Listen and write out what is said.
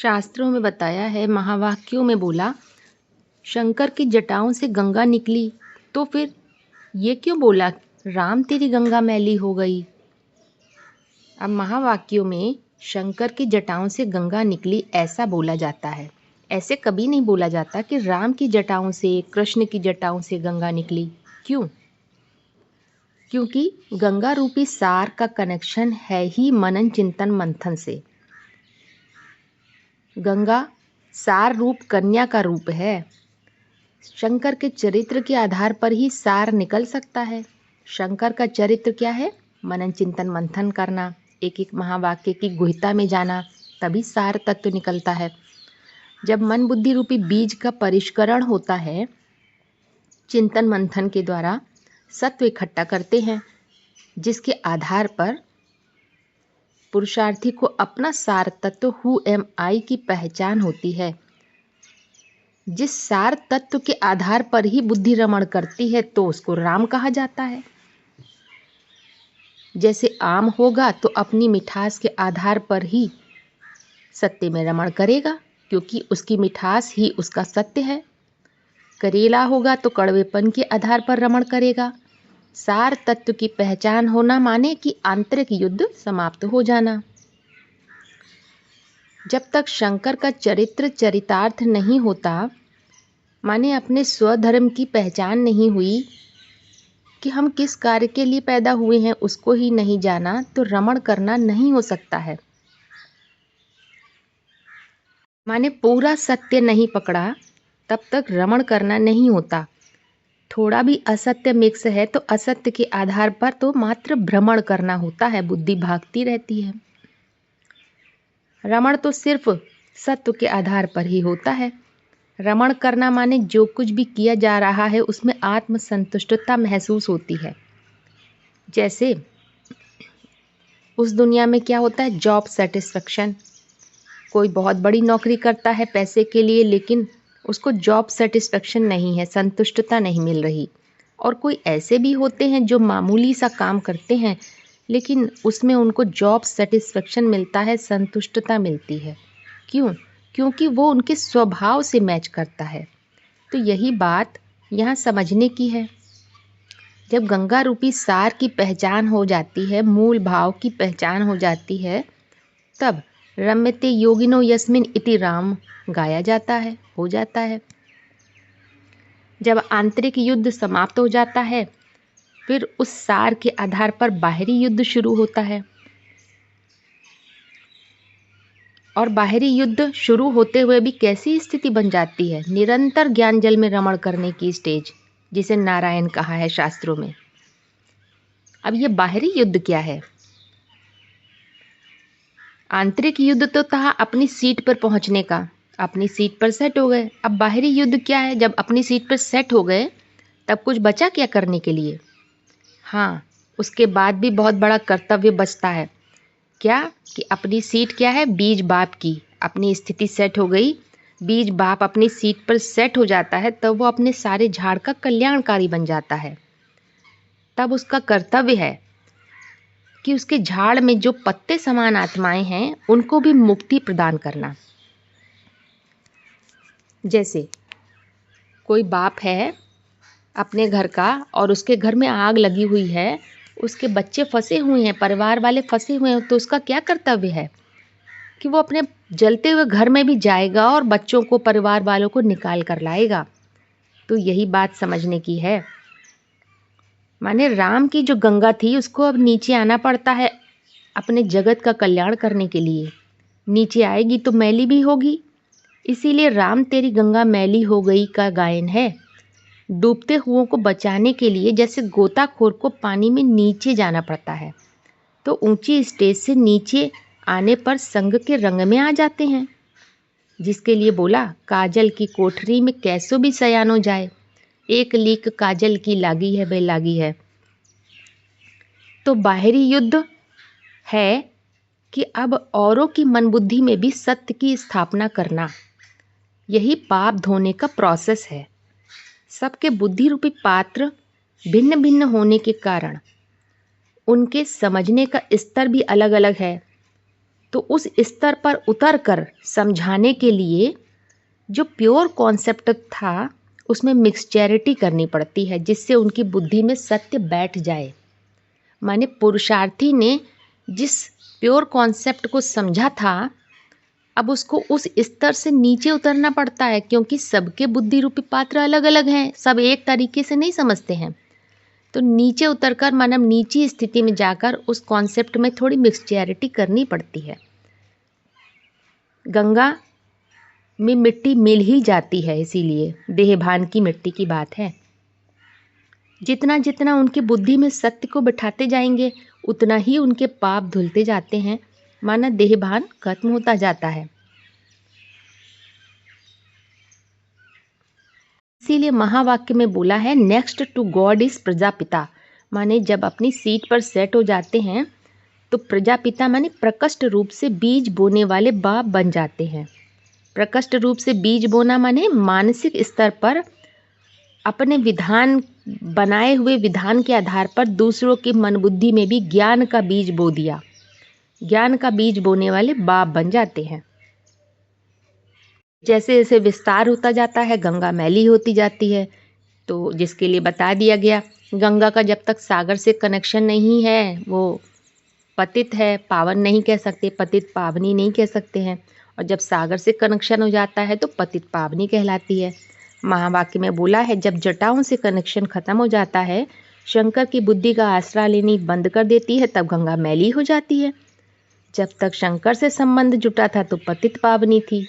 शास्त्रों में बताया है, महावाक्यों में बोला, शंकर की जटाओं से गंगा निकली। तो फिर ये क्यों बोला, राम तेरी गंगा मैली हो गई। अब महावाक्यों में शंकर की जटाओं से गंगा निकली ऐसा बोला जाता है। ऐसे कभी नहीं बोला जाता कि राम की जटाओं से, कृष्ण की जटाओं से गंगा निकली। क्यों? क्योंकि गंगा रूपी सार का कनेक्शन है ही मनन चिंतन मंथन से। गंगा सार रूप कन्या का रूप है। शंकर के चरित्र के आधार पर ही सार निकल सकता है। शंकर का चरित्र क्या है? मनन चिंतन मंथन करना, एक एक महावाक्य की गुहिता में जाना, तभी सार तत्व निकलता है। जब मन बुद्धि रूपी बीज का परिष्करण होता है, चिंतन मंथन के द्वारा सत्व इकट्ठा करते हैं, जिसके आधार पर पुरुषार्थी को अपना सार तत्व हु एम आई की पहचान होती है। जिस सार तत्व के आधार पर ही बुद्धि रमण करती है तो उसको राम कहा जाता है। जैसे आम होगा तो अपनी मिठास के आधार पर ही सत्य में रमण करेगा, क्योंकि उसकी मिठास ही उसका सत्य है। करेला होगा तो कड़वेपन के आधार पर रमण करेगा। सार तत्व की पहचान होना माने कि आंतरिक युद्ध समाप्त हो जाना। जब तक शंकर का चरित्र चरितार्थ नहीं होता, माने अपने स्वधर्म की पहचान नहीं हुई कि हम किस कार्य के लिए पैदा हुए हैं उसको ही नहीं जाना, तो रमण करना नहीं हो सकता है। माने पूरा सत्य नहीं पकड़ा तब तक रमण करना नहीं होता। थोड़ा भी असत्य मिक्स है तो असत्य के आधार पर तो मात्र भ्रमण करना होता है, बुद्धि भागती रहती है। रमण तो सिर्फ सत्य के आधार पर ही होता है। रमण करना माने जो कुछ भी किया जा रहा है उसमें आत्मसंतुष्टता महसूस होती है। जैसे उस दुनिया में क्या होता है, जॉब सेटिस्फेक्शन। कोई बहुत बड़ी नौकरी करता है पैसे के लिए, लेकिन उसको जॉब सेटिस्फेक्शन नहीं है, संतुष्टता नहीं मिल रही। और कोई ऐसे भी होते हैं जो मामूली सा काम करते हैं लेकिन उसमें उनको जॉब सेटिस्फेक्शन मिलता है, संतुष्टता मिलती है। क्यों? क्योंकि वो उनके स्वभाव से मैच करता है। तो यही बात यहाँ समझने की है। जब गंगा रूपी सार की पहचान हो जाती है, मूल भाव की पहचान हो जाती है, तब रम्यते योगिनो यस्मिन इति राम गाया जाता है, हो जाता है। जब आंतरिक युद्ध समाप्त हो जाता है, फिर उस सार के आधार पर बाहरी युद्ध शुरू होता है। और बाहरी युद्ध शुरू होते हुए भी कैसी स्थिति बन जाती है, निरंतर ज्ञान जल में रमण करने की स्टेज, जिसे नारायण कहा है शास्त्रों में। अब ये बाहरी युद्ध क्या है? आंतरिक युद्ध तो था अपनी सीट पर पहुंचने का, अपनी सीट पर सेट हो गए। अब बाहरी युद्ध क्या है? जब अपनी सीट पर सेट हो गए तब कुछ बचा क्या करने के लिए? हाँ, उसके बाद भी बहुत बड़ा कर्तव्य बचता है। क्या? कि अपनी सीट क्या है? बीज बाप की। अपनी स्थिति सेट हो गई, बीज बाप अपनी सीट पर सेट हो जाता है, तब वो अपने सारे झाड़ का कल्याणकारी बन जाता है। तब उसका कर्तव्य है कि उसके झाड़ में जो पत्ते समान आत्माएं हैं उनको भी मुक्ति प्रदान करना। जैसे कोई बाप है अपने घर का और उसके घर में आग लगी हुई है, उसके बच्चे फंसे हुए हैं, परिवार वाले फंसे हुए हैं, तो उसका क्या कर्तव्य है कि वो अपने जलते हुए घर में भी जाएगा और बच्चों को, परिवार वालों को निकाल कर लाएगा। तो यही बात समझने की है। माने राम की जो गंगा थी उसको अब नीचे आना पड़ता है अपने जगत का कल्याण करने के लिए। नीचे आएगी तो मैली भी होगी, इसीलिए राम तेरी गंगा मैली हो गई का गायन है। डूबते हुओं को बचाने के लिए जैसे गोताखोर को पानी में नीचे जाना पड़ता है, तो ऊंची स्टेज से नीचे आने पर संग के रंग में आ जाते हैं। जिसके लिए बोला, काजल की कोठरी में कैसो भी सयानो जाए, एक लीक काजल की लागी है बेलागी है। तो बाहरी युद्ध है कि अब औरों की मन बुद्धि में भी सत्य की स्थापना करना। यही पाप धोने का प्रोसेस है। सबके बुद्धि रूपी पात्र भिन्न भिन्न होने के कारण उनके समझने का स्तर भी अलग अलग है। तो उस स्तर पर उतर कर समझाने के लिए जो प्योर कॉन्सेप्ट था उसमें मिक्सचैरिटी करनी पड़ती है, जिससे उनकी बुद्धि में सत्य बैठ जाए। माने पुरुषार्थी ने जिस प्योर कॉन्सेप्ट को समझा था, अब उसको उस स्तर से नीचे उतरना पड़ता है, क्योंकि सबके बुद्धि रूपी पात्र अलग अलग हैं, सब एक तरीके से नहीं समझते हैं। तो नीचे उतरकर मानव नीची स्थिति में जाकर उस कॉन्सेप्ट में थोड़ी मिक्सचैरिटी करनी पड़ती है। गंगा में मिट्टी मिल ही जाती है, इसीलिए देहभान की मिट्टी की बात है। जितना जितना उनकी बुद्धि में सत्य को बिठाते जाएंगे उतना ही उनके पाप धुलते जाते हैं, माना देहभान खत्म होता जाता है। इसीलिए महावाक्य में बोला है next to God is Prajapita, माने जब अपनी सीट पर सेट हो जाते हैं तो प्रजापिता माने प्रकट रूप से बीज बोने वाले बाप बन जाते हैं। प्रकट रूप से बीज बोना माने मानसिक स्तर पर अपने विधान बनाए हुए विधान के आधार पर दूसरों की मन बुद्धि में भी ज्ञान का बीज बो दिया। ज्ञान का बीज बोने वाले बाप बन जाते हैं। जैसे जैसे विस्तार होता जाता है गंगा मैली होती जाती है। तो जिसके लिए बता दिया गया, गंगा का जब तक सागर से कनेक्शन नहीं है वो पतित है, पावन नहीं कह सकते, पतित पावनी नहीं कह सकते हैं। और जब सागर से कनेक्शन हो जाता है तो पतित पावनी कहलाती है। महावाक्य में बोला है जब जटाओं से कनेक्शन खत्म हो जाता है, शंकर की बुद्धि का आसरा लेनी बंद कर देती है, तब गंगा मैली हो जाती है। जब तक शंकर से संबंध जुटा था तो पतित पावनी थी,